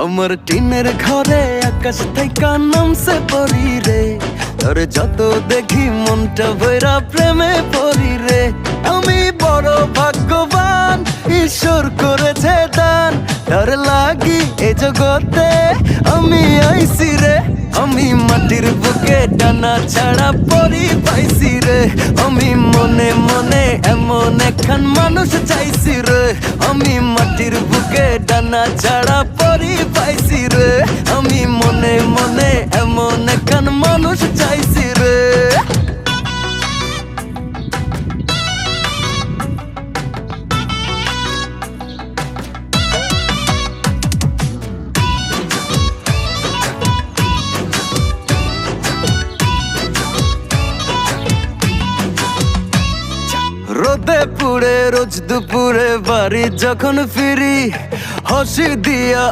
আমার টিনের ঘরে আকাশ থেকে নামছে পরি রে, তোর যত দেখি মনটা ভৈরা প্রেমে পড়ি রে। আমি বড় ভাগ্যবান, ঈশ্বর করেছে দান, তার লাগি এ জগতে আমি আইছি রে। আমি মাটির বুকে ডানা ছাড়া পরি পাইছি রে, আমি মনে মনে এমন একখান মানুষ চাইছি রে। আমি মাটির বুকে ডানা ছাড়া পরি পাইছি রে, আমি মনে মনে এমন একখান মানুষ চাইছি রে। রোদে পুড়ে রোজ দুপুরে বাড়ি যখন ফিরি, হাসি দিয়া